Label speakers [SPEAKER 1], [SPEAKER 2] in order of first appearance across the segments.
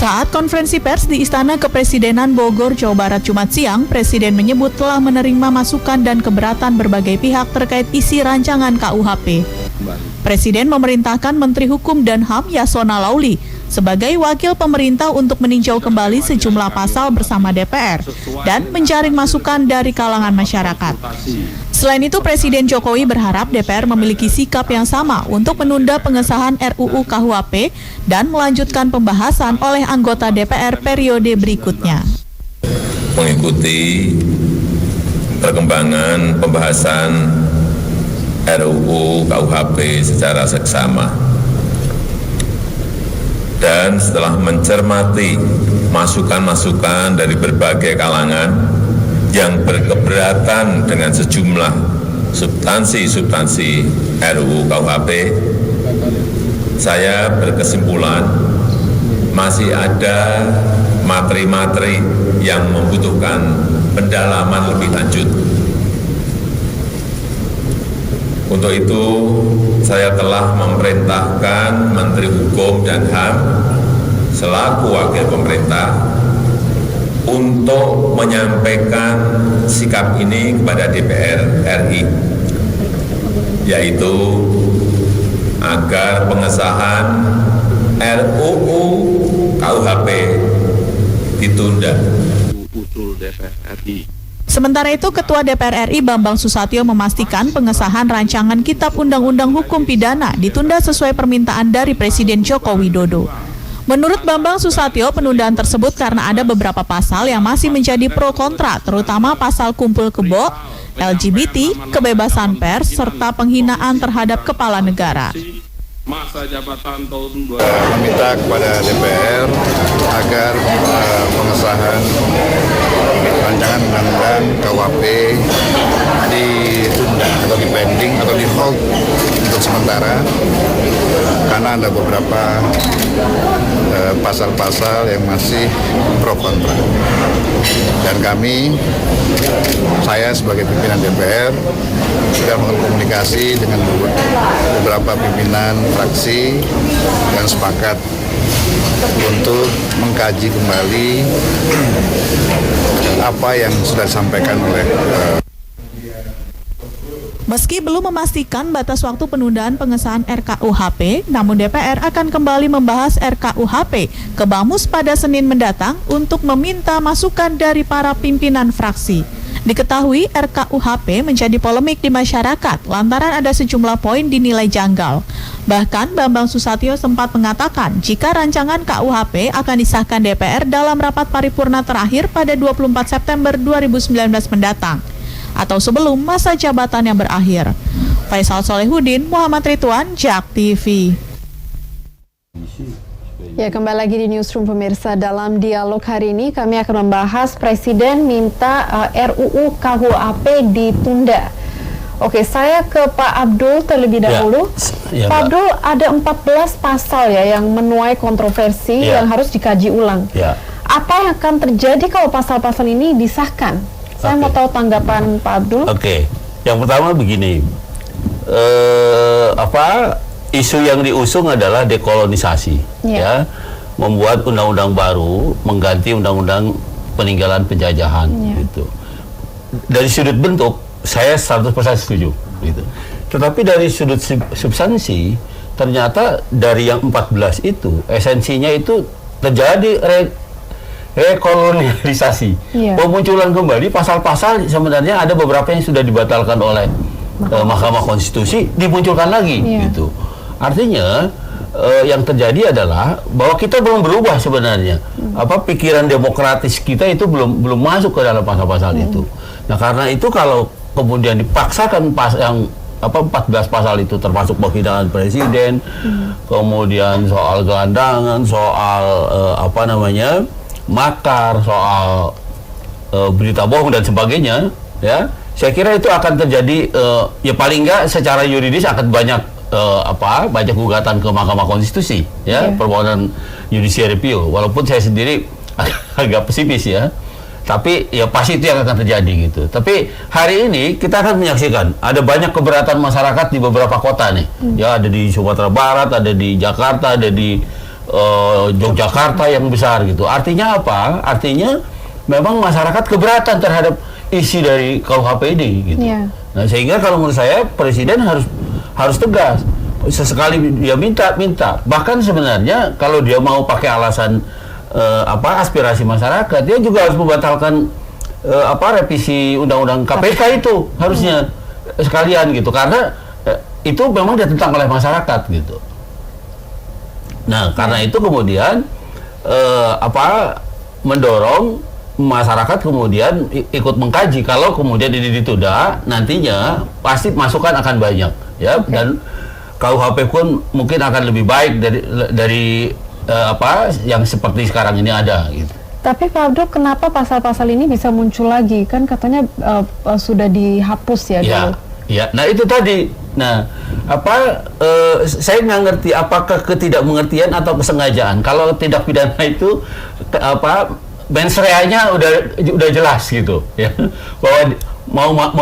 [SPEAKER 1] Saat konferensi pers di Istana Kepresidenan Bogor, Jawa Barat Jumat siang, Presiden menyebut telah menerima masukan dan keberatan berbagai pihak terkait isi rancangan KUHP. Presiden memerintahkan Menteri Hukum dan HAM Yasona Lauli sebagai wakil pemerintah untuk meninjau kembali sejumlah pasal bersama DPR dan menjaring masukan dari kalangan masyarakat. Selain itu, Presiden Jokowi berharap DPR memiliki sikap yang sama untuk menunda pengesahan RUU KUHP dan melanjutkan pembahasan oleh anggota DPR periode berikutnya.
[SPEAKER 2] Mengikuti perkembangan pembahasan RUU KUHP secara seksama. Dan setelah mencermati masukan-masukan dari berbagai kalangan yang berkeberatan dengan sejumlah substansi RUU KUHP, saya berkesimpulan masih ada materi-materi yang membutuhkan pendalaman lebih lanjut. Untuk itu, saya telah memerintahkan Menteri Hukum dan HAM selaku wakil pemerintah untuk menyampaikan sikap ini kepada DPR RI, yaitu agar pengesahan RUU KUHP ditunda.
[SPEAKER 3] Usul DPR RI.
[SPEAKER 1] Sementara itu, Ketua DPR RI Bambang Susatyo memastikan pengesahan rancangan Kitab Undang-Undang Hukum Pidana ditunda sesuai permintaan dari Presiden Joko Widodo. Menurut Bambang Susatyo, penundaan tersebut karena ada beberapa pasal yang masih menjadi pro kontra, terutama pasal kumpul kebo, LGBT, kebebasan pers, serta penghinaan terhadap kepala negara.
[SPEAKER 3] Masa jabatan tahun 2000.
[SPEAKER 4] Meminta kepada DPR agar pengesahan rancangan undang-undang KUHP ditunda atau dipending atau di hold untuk sementara karena ada beberapa pasal-pasal yang masih pro kontra. Dan saya sebagai pimpinan DPR sudah berkomunikasi dengan beberapa pimpinan fraksi dan sepakat untuk mengkaji kembali apa yang sudah disampaikan oleh
[SPEAKER 1] Meski belum memastikan batas waktu penundaan pengesahan RKUHP, namun DPR akan kembali membahas RKUHP ke Bamus pada Senin mendatang untuk meminta masukan dari para pimpinan fraksi. Diketahui RKUHP menjadi polemik di masyarakat lantaran ada sejumlah poin dinilai janggal. Bahkan Bambang Susatyo sempat mengatakan jika rancangan KUHP akan disahkan DPR dalam rapat paripurna terakhir pada 24 September 2019 mendatang atau sebelum masa jabatan yang berakhir. Faisal Solehudin, Muhammad Ridwan, JAK TV.
[SPEAKER 5] Ya, kembali lagi di Newsroom pemirsa. Dalam dialog hari ini kami akan membahas Presiden minta RUU KUHP ditunda. Oke, saya ke Pak Abdul terlebih dahulu.
[SPEAKER 6] Ya,
[SPEAKER 5] Pak Abdul, ada 14 pasal ya yang menuai kontroversi yang harus dikaji ulang. Apa yang akan terjadi kalau pasal-pasal ini disahkan? Saya mau tahu tanggapan Pak Abdul.
[SPEAKER 6] Yang pertama begini, isu yang diusung adalah dekolonisasi, ya, membuat undang-undang baru mengganti undang-undang peninggalan penjajahan, gitu. Dari sudut bentuk, saya 100% setuju, gitu. Tetapi dari sudut substansi, ternyata dari yang 14 itu, esensinya itu terjadi rekolonialisasi, pemunculan kembali pasal-pasal sebenarnya ada beberapa yang sudah dibatalkan oleh Mahkamah Konstitusi dimunculkan lagi, gitu. Artinya yang terjadi adalah bahwa kita belum berubah sebenarnya, pikiran demokratis kita itu belum masuk ke dalam pasal-pasal itu. Nah, karena itu kalau kemudian dipaksakan yang 14 pasal itu termasuk penghinaan presiden, kemudian soal gelandangan, soal makar, soal berita bohong dan sebagainya, ya, saya kira itu akan terjadi, ya paling enggak secara yuridis akan banyak banyak gugatan ke Mahkamah Konstitusi, ya, permohonan judicial review. Walaupun saya sendiri agak pesimis, ya, tapi ya pasti itu yang akan terjadi, gitu. Tapi hari ini kita akan menyaksikan ada banyak keberatan masyarakat di beberapa kota nih, ya, ada di Sumatera Barat, ada di Jakarta, ada di Yogyakarta yang besar gitu. Artinya apa? Artinya memang masyarakat keberatan terhadap isi dari KUHP ini gitu. Nah, sehingga kalau menurut saya presiden harus tegas. Sesekali dia minta. Bahkan sebenarnya kalau dia mau pakai alasan aspirasi masyarakat, dia juga harus membatalkan revisi undang-undang KPK itu harusnya sekalian gitu, karena itu memang ditentang oleh masyarakat gitu. Nah, karena itu kemudian mendorong masyarakat kemudian ikut mengkaji. Kalau kemudian ini ditunda, nantinya pasti masukan akan banyak ya, dan KUHP pun mungkin akan lebih baik dari yang seperti sekarang ini ada gitu.
[SPEAKER 5] Tapi Pak Abdul, kenapa pasal-pasal ini bisa muncul lagi? Kan katanya sudah dihapus ya dulu.
[SPEAKER 6] Ya, nah itu tadi. Nah, saya nggak ngerti apakah ketidakmengertian atau kesengajaan. Kalau tindak pidana itu mens rea-nya udah jelas gitu ya. Bahwa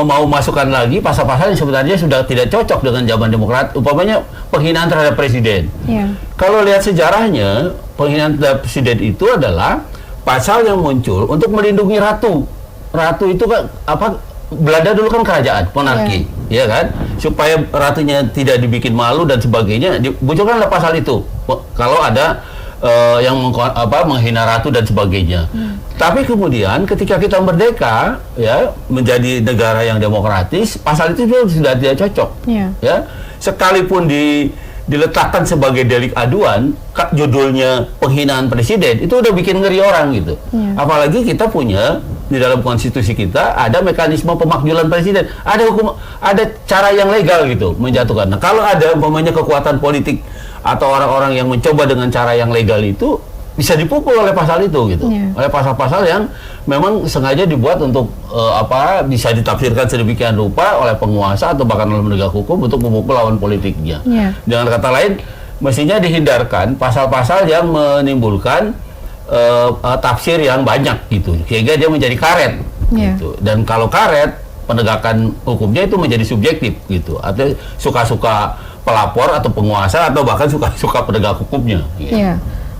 [SPEAKER 6] mau masukkan lagi pasal-pasal yang sebenarnya sudah tidak cocok dengan zaman demokrat, umpamanya penghinaan terhadap presiden. Kalau lihat sejarahnya, penghinaan terhadap presiden itu adalah pasal yang muncul untuk melindungi ratu. Ratu itu kan Belanda dulu kan kerajaan monarki, ya kan? Supaya ratunya tidak dibikin malu dan sebagainya, munculkanlah pasal itu. Kalau ada yang menghina ratu dan sebagainya. Tapi kemudian ketika kita merdeka, ya, menjadi negara yang demokratis, pasal itu sudah tidak cocok. Ya, sekalipun diletakkan sebagai delik aduan, judulnya penghinaan presiden, itu udah bikin ngeri orang gitu. Apalagi kita punya di dalam konstitusi kita ada mekanisme pemakzulan presiden, ada cara yang legal gitu menjatuhkan. Nah, kalau ada umpamanya kekuatan politik atau orang-orang yang mencoba dengan cara yang legal itu, bisa dipukul oleh pasal itu gitu, oleh pasal-pasal yang memang sengaja dibuat untuk bisa ditafsirkan sedemikian rupa oleh penguasa atau bahkan oleh penegak hukum untuk memukul lawan politiknya. Dengan kata lain, mestinya dihindarkan pasal-pasal yang menimbulkan tafsir yang banyak gitu, sehingga dia menjadi karet gitu. Dan kalau karet, penegakan hukumnya itu menjadi subjektif gitu, atau suka-suka pelapor atau penguasa atau bahkan suka-suka penegak hukumnya gitu.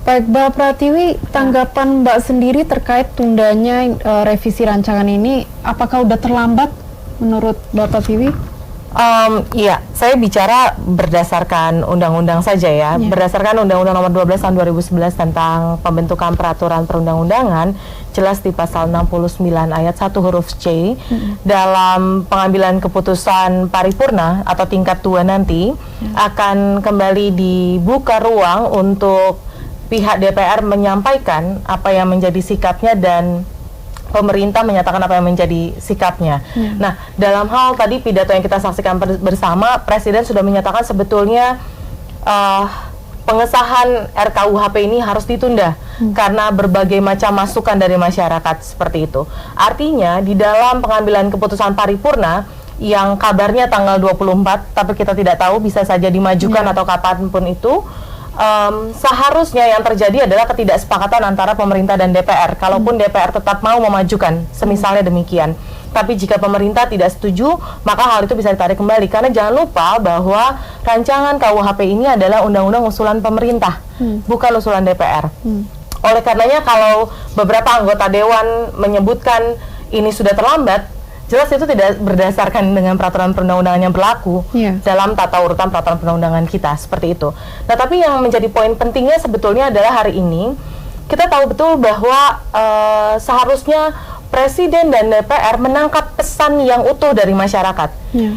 [SPEAKER 5] Baik, Mbak Pratiwi, tanggapan Mbak sendiri terkait tundanya revisi rancangan ini, apakah udah terlambat menurut Mbak Pratiwi?
[SPEAKER 7] Iya, saya bicara berdasarkan undang-undang saja ya. Berdasarkan Undang-Undang Nomor 12 Tahun 2011 tentang pembentukan peraturan perundang-undangan, jelas di pasal 69 ayat 1 huruf C, dalam pengambilan keputusan paripurna atau tingkat 2 nanti, akan kembali dibuka ruang untuk pihak DPR menyampaikan apa yang menjadi sikapnya dan pemerintah menyatakan apa yang menjadi sikapnya. Nah, dalam hal tadi pidato yang kita saksikan bersama, Presiden sudah menyatakan sebetulnya pengesahan RKUHP ini harus ditunda karena berbagai macam masukan dari masyarakat seperti itu. Artinya, di dalam pengambilan keputusan paripurna yang kabarnya tanggal 24, tapi kita tidak tahu, bisa saja dimajukan atau kapanpun itu, seharusnya yang terjadi adalah ketidaksepakatan antara pemerintah dan DPR. Kalaupun DPR tetap mau memajukan, semisalnya demikian. Tapi jika pemerintah tidak setuju, maka hal itu bisa ditarik kembali. Karena jangan lupa bahwa rancangan KUHP ini adalah undang-undang usulan pemerintah, bukan usulan DPR. Oleh karenanya, kalau beberapa anggota Dewan menyebutkan ini sudah terlambat, jelas itu tidak berdasarkan dengan peraturan perundang-undangan yang berlaku dalam tata urutan peraturan perundang-undangan kita, seperti itu. Nah, tapi yang menjadi poin pentingnya sebetulnya adalah hari ini kita tahu betul bahwa seharusnya Presiden dan DPR menangkap pesan yang utuh dari masyarakat.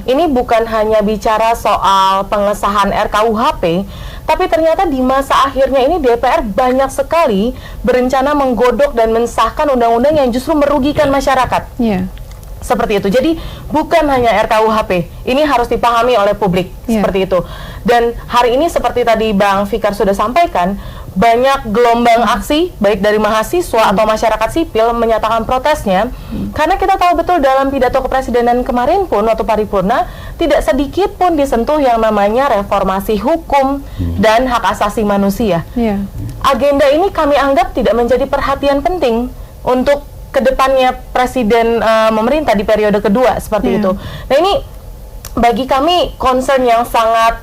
[SPEAKER 7] Ini bukan hanya bicara soal pengesahan RKUHP, tapi ternyata di masa akhirnya ini DPR banyak sekali berencana menggodok dan mensahkan undang-undang yang justru merugikan masyarakat. Seperti itu. Jadi bukan hanya RKUHP, ini harus dipahami oleh publik seperti itu. Dan hari ini seperti tadi Bang Fikar sudah sampaikan, banyak gelombang aksi baik dari mahasiswa atau masyarakat sipil menyatakan protesnya, karena kita tahu betul dalam pidato kepresidenan kemarin pun waktu paripurna tidak sedikit pun disentuh yang namanya reformasi hukum dan hak asasi manusia. Agenda ini kami anggap tidak menjadi perhatian penting untuk kedepannya Presiden memerintah di periode kedua seperti itu. Nah, ini bagi kami concern yang sangat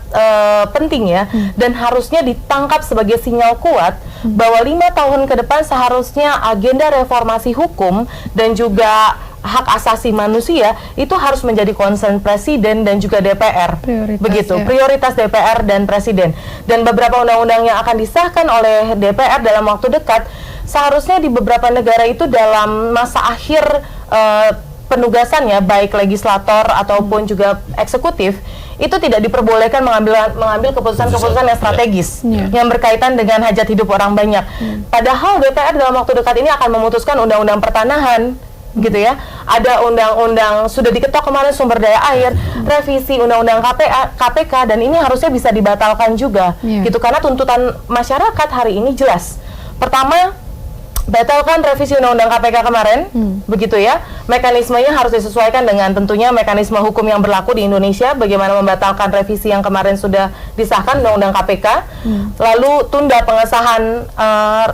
[SPEAKER 7] penting ya, dan harusnya ditangkap sebagai sinyal kuat bahwa 5 tahun ke depan seharusnya agenda reformasi hukum dan juga hak asasi manusia itu harus menjadi concern Presiden dan juga DPR.
[SPEAKER 5] Prioritas,
[SPEAKER 7] Begitu,
[SPEAKER 5] ya.
[SPEAKER 7] prioritas DPR dan Presiden. Dan beberapa undang-undang yang akan disahkan oleh DPR dalam waktu dekat, seharusnya di beberapa negara itu dalam masa akhir penugasannya, baik legislator ataupun juga eksekutif, itu tidak diperbolehkan mengambil keputusan-keputusan yang strategis yang berkaitan dengan hajat hidup orang banyak. Padahal DPR dalam waktu dekat ini akan memutuskan undang-undang pertanahan, gitu ya. Ada undang-undang sudah diketok kemarin sumber daya air, revisi undang-undang KPK, dan ini harusnya bisa dibatalkan juga, gitu, karena tuntutan masyarakat hari ini jelas. Pertama, batalkan revisi undang-undang KPK kemarin, begitu ya. Mekanismenya harus disesuaikan dengan tentunya mekanisme hukum yang berlaku di Indonesia, bagaimana membatalkan revisi yang kemarin sudah disahkan undang-undang KPK. Lalu tunda pengesahan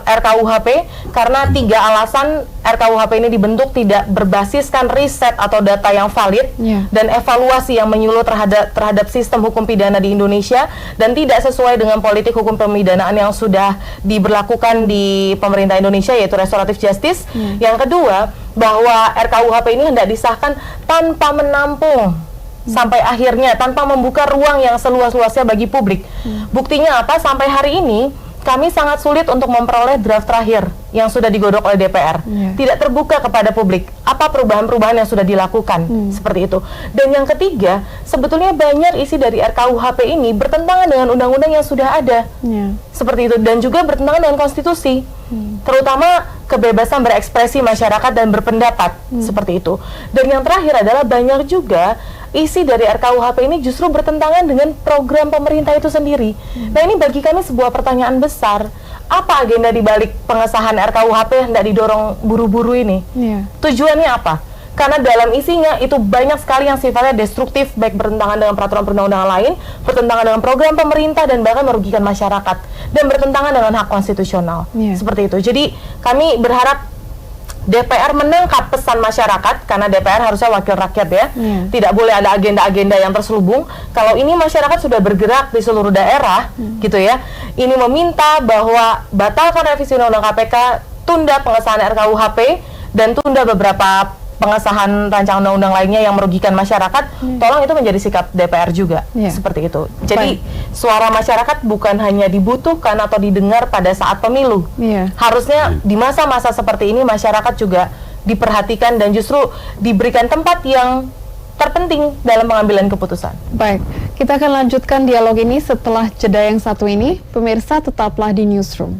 [SPEAKER 7] RKUHP karena 3 alasan. RKUHP ini dibentuk tidak berbasiskan riset atau data yang valid dan evaluasi yang menyeluruh terhadap sistem hukum pidana di Indonesia, dan tidak sesuai dengan politik hukum pemidanaan yang sudah diberlakukan di pemerintah Indonesia, yaitu restoratif justice. Yang kedua, bahwa RKUHP ini hendak disahkan tanpa menampung sampai akhirnya, tanpa membuka ruang yang seluas-luasnya bagi publik. Buktinya apa? Sampai hari ini kami sangat sulit untuk memperoleh draft terakhir yang sudah digodok oleh DPR. Tidak terbuka kepada publik apa perubahan-perubahan yang sudah dilakukan, seperti itu. Dan yang ketiga, sebetulnya banyak isi dari RKUHP ini bertentangan dengan undang-undang yang sudah ada, seperti itu, dan juga bertentangan dengan konstitusi, terutama kebebasan berekspresi masyarakat dan berpendapat, seperti itu. Dan yang terakhir adalah banyak juga isi dari RKUHP ini justru bertentangan dengan program pemerintah itu sendiri. Nah, ini bagi kami sebuah pertanyaan besar. Apa agenda di balik pengesahan RKUHP yang hendak didorong buru-buru ini? Tujuannya apa? Karena dalam isinya itu banyak sekali yang sifatnya destruktif, baik bertentangan dengan peraturan perundang-undangan lain, bertentangan dengan program pemerintah, dan bahkan merugikan masyarakat, dan bertentangan dengan hak konstitusional. Seperti itu. Jadi kami berharap DPR menangkap pesan masyarakat, karena DPR harusnya wakil rakyat ya. Tidak boleh ada agenda-agenda yang terselubung. Kalau ini masyarakat sudah bergerak di seluruh daerah, gitu ya. Ini meminta bahwa batalkan revisi undang-undang KPK, tunda pengesahan RKUHP, dan tunda beberapa pengesahan rancangan undang-undang lainnya yang merugikan masyarakat. Tolong itu menjadi sikap DPR juga, seperti itu. Jadi suara masyarakat bukan hanya dibutuhkan atau didengar pada saat pemilu. Harusnya di masa-masa seperti ini masyarakat juga diperhatikan dan justru diberikan tempat yang terpenting dalam pengambilan keputusan.
[SPEAKER 5] Baik, kita akan lanjutkan dialog ini setelah jeda yang satu ini. Pemirsa, tetaplah di Newsroom.